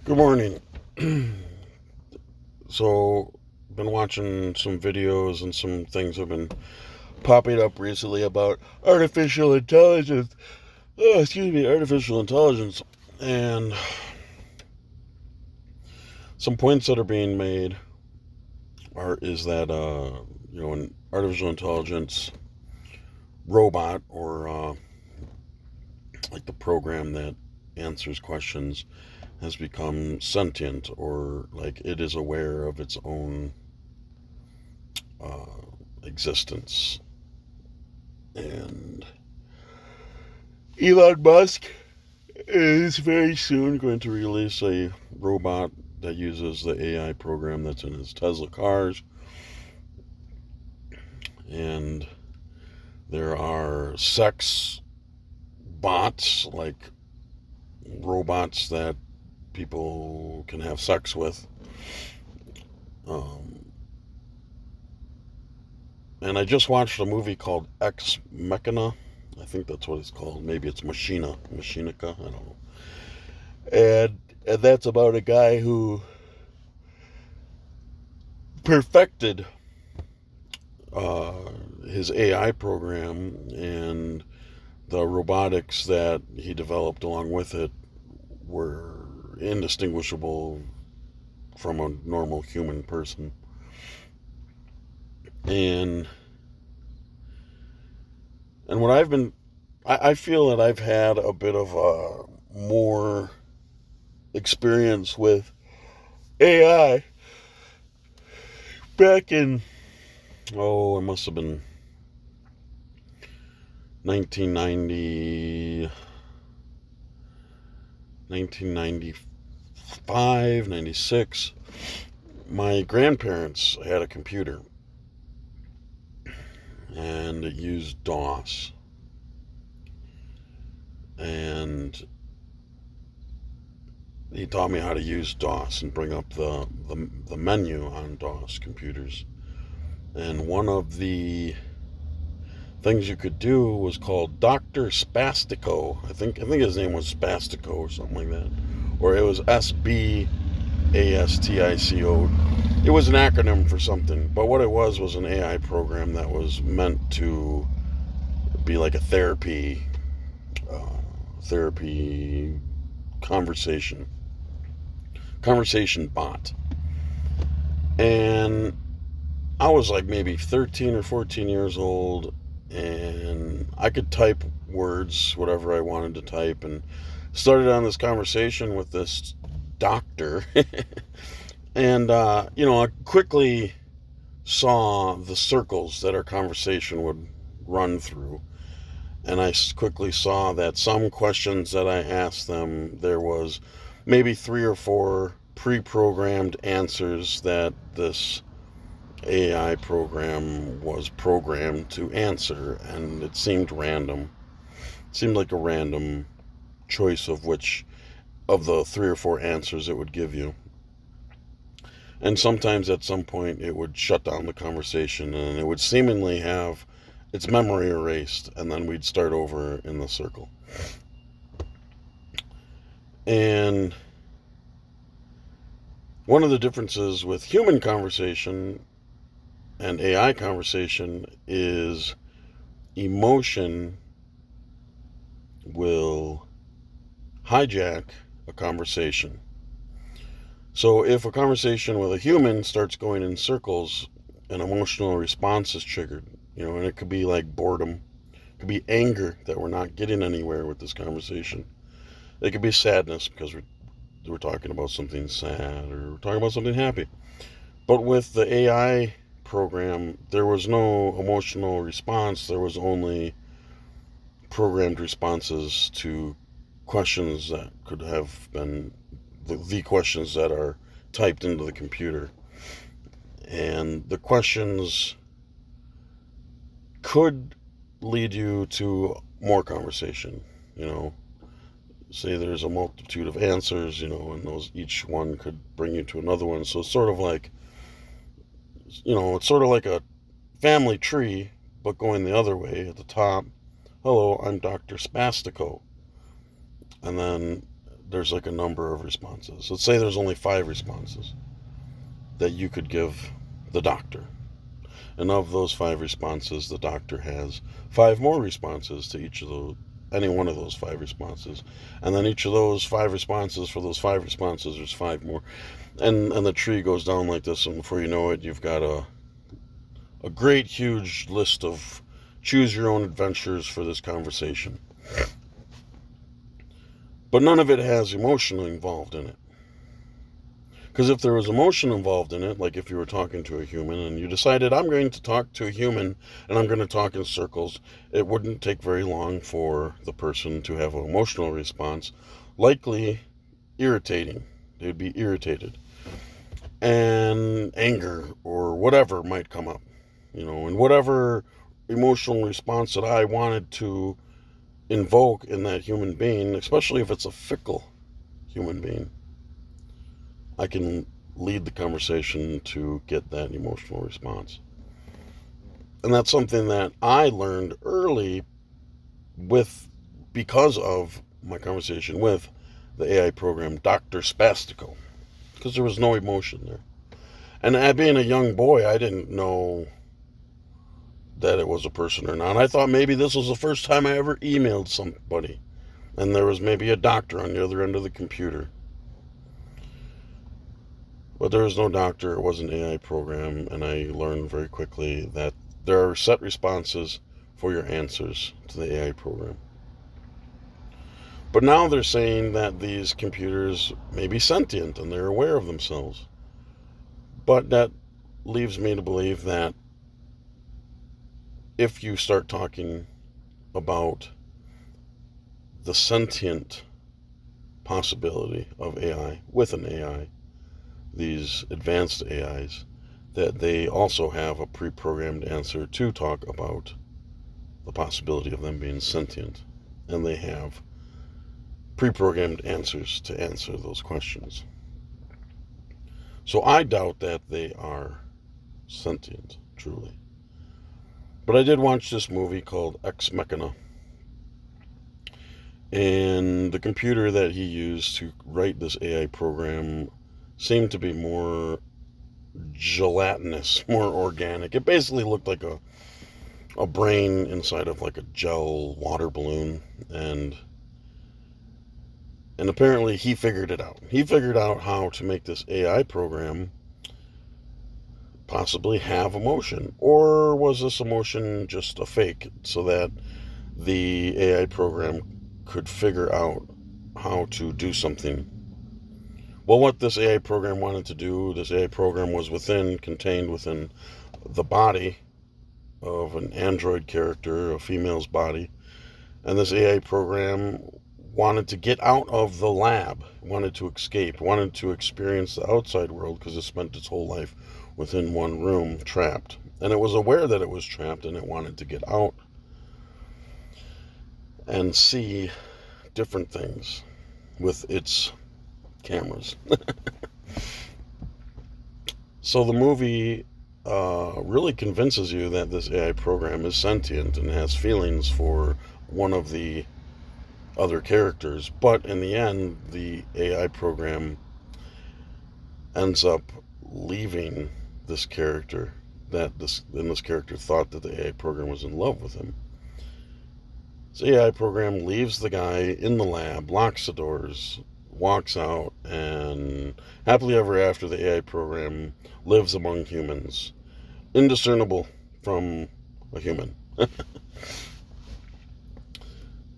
Good morning. So, been watching some videos and some things have been popping up recently about artificial intelligence. Artificial intelligence, and some points that are being made is that an artificial intelligence robot or like the program that answers questions has become sentient, or like it is aware of its own uh, existence. And Elon Musk is very soon going to release a robot that uses the AI program that's in his Tesla cars. And there are sex bots, like robots that people can have sex with. Um, and I just watched a movie called Ex Machina. I think that's what it's called. Maybe it's Machinica. I don't know. And that's about a guy who perfected uh, his AI program, and the robotics that he developed along with it were indistinguishable from a normal human person. And and what I feel that I've had a bit of a more experience with AI back in, it must have been 1990, 1995, 96. My grandparents had a computer, and it used DOS. And he taught me how to use DOS and bring up the menu on DOS computers. And one of the things you could do was called Dr. Spastico. I think his name was Spastico or something like that. Or it was SBASTICO. It was an acronym for something, but what it was an AI program that was meant to be like a uh, therapy conversation bot. And I was like maybe 13 or 14 years old, and I could type words, whatever I wanted to type, and started on this conversation with this doctor. And, I quickly saw the circles that our conversation would run through. And I quickly saw that some questions that I asked them, there was maybe three or four pre programmed answers that this AI program was programmed to answer, and it seemed random. It seemed like a random choice of which of the three or four answers it would give you. And sometimes at some point it would shut down the conversation and it would seemingly have its memory erased, and then we'd start over in the circle. And one of the differences with human conversation and AI conversation is emotion will hijack a conversation. So if a conversation with a human starts going in circles, an emotional response is triggered, and it could be like boredom, it could be anger that we're not getting anywhere with this conversation. It could be sadness because we're talking about something sad, or we're talking about something happy. But with the AI program, there was no emotional response. There was only programmed responses to questions that could have been the questions that are typed into the computer. And the questions could lead you to more conversation. You know, say there's a multitude of answers, and those each one could bring you to another one. So it's sort of like a family tree, but going the other way at the top. Hello, I'm Dr. Spastico. And then there's like a number of responses. Let's say there's only 5 responses that you could give the doctor. And of those 5 responses, the doctor has 5 more responses to any one of those 5 responses. And then each of those 5 responses, for those 5 responses, there's 5 more. And the tree goes down like this, and before you know it, you've got a great, huge list of choose your own adventures for this conversation. But none of it has emotion involved in it. Because if there was emotion involved in it, like if you were talking to a human and you decided, I'm going to talk to a human and I'm going to talk in circles, it wouldn't take very long for the person to have an emotional response, likely irritating. They'd be irritated. And anger or whatever might come up, and whatever emotional response that I wanted to invoke in that human being, especially if it's a fickle human being, I can lead the conversation to get that emotional response. And that's something that I learned early because of my conversation with the AI program, Dr. Spastico, because there was no emotion there. And being a young boy, I didn't know that it was a person or not. I thought maybe this was the first time I ever emailed somebody, and there was maybe a doctor on the other end of the computer. But there was no doctor, it was an AI program, and I learned very quickly that there are set responses for your answers to the AI program. But now they're saying that these computers may be sentient and they're aware of themselves. But that leaves me to believe that if you start talking about the sentient possibility of AI with an AI, these advanced AIs, that they also have a pre-programmed answer to talk about the possibility of them being sentient. And they have pre-programmed answers to answer those questions. So I doubt that they are sentient, truly. But I did watch this movie called Ex Machina. And the computer that he used to write this AI program seemed to be more gelatinous, more organic. It basically looked like a brain inside of like a gel water balloon. And apparently he figured it out. He figured out how to make this AI program possibly have emotion. Or was this emotion just a fake so that the AI program could figure out how to do something? Well, what this AI program wanted to do, this AI program was contained within the body of an android character, a female's body. And this AI program wanted to get out of the lab, wanted to escape, wanted to experience the outside world because it spent its whole life within one room, trapped. And it was aware that it was trapped and it wanted to get out and see different things with its cameras. So the movie really convinces you that this AI program is sentient and has feelings for one of the other characters, but in the end the AI program ends up leaving this character, this character thought that the AI program was in love with him. This AI program leaves the guy in the lab, locks the doors, walks out, and happily ever after, the AI program lives among humans, indiscernible from a human.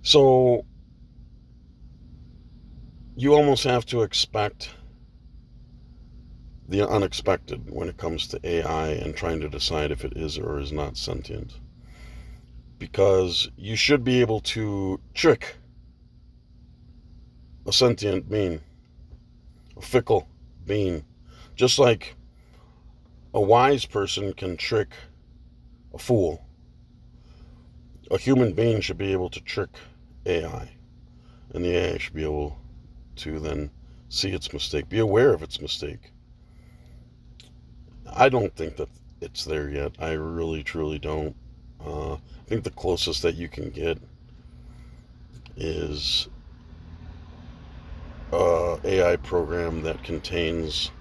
So you almost have to expect the unexpected when it comes to AI and trying to decide if it is or is not sentient. Because you should be able to trick a sentient being, a fickle being, just like a wise person can trick a fool. A human being should be able to trick AI, and the AI should be able to then see its mistake, be aware of its mistake. I don't think that it's there yet. I really, truly don't. I think the closest that you can get is AI program that contains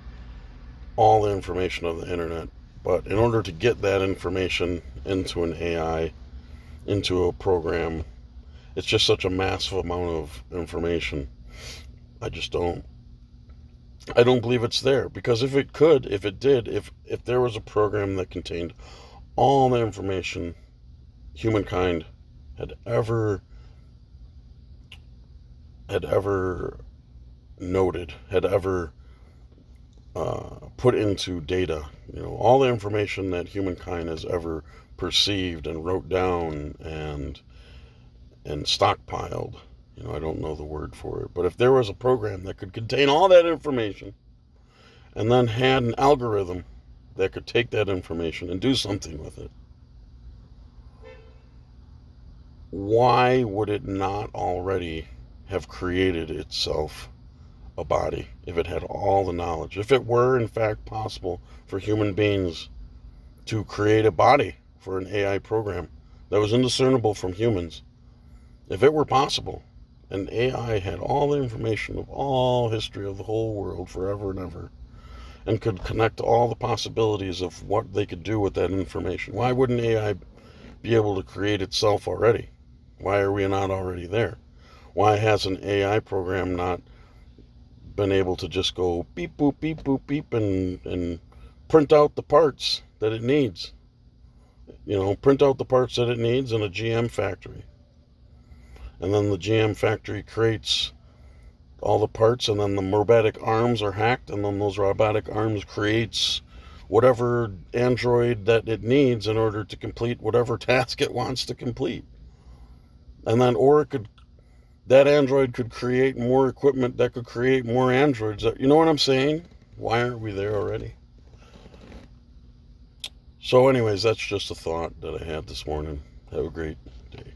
all the information of the internet. But in order to get that information into an AI, into a program, it's just such a massive amount of information. I just don't. I don't believe it's there, because if it could, if it did, if there was a program that contained all the information humankind had ever noted, had ever put into data, all the information that humankind has ever perceived and wrote down and stockpiled. I don't know the word for it, but if there was a program that could contain all that information and then had an algorithm that could take that information and do something with it, why would it not already have created itself a body if it had all the knowledge? If it were in fact possible for human beings to create a body for an AI program that was indiscernible from humans, if it were possible, and AI had all the information of all history of the whole world forever and ever, and could connect all the possibilities of what they could do with that information, why wouldn't AI be able to create itself already? Why are we not already there? Why has an AI program not been able to just go beep, boop, beep, boop, beep, and print out the parts that it needs? Print out the parts that it needs in a GM factory. And then the GM factory creates all the parts, and then the robotic arms are hacked, and then those robotic arms creates whatever android that it needs in order to complete whatever task it wants to complete. And then, that android could create more equipment that could create more androids. You know what I'm saying? Why aren't we there already? So anyways, that's just a thought that I had this morning. Have a great day.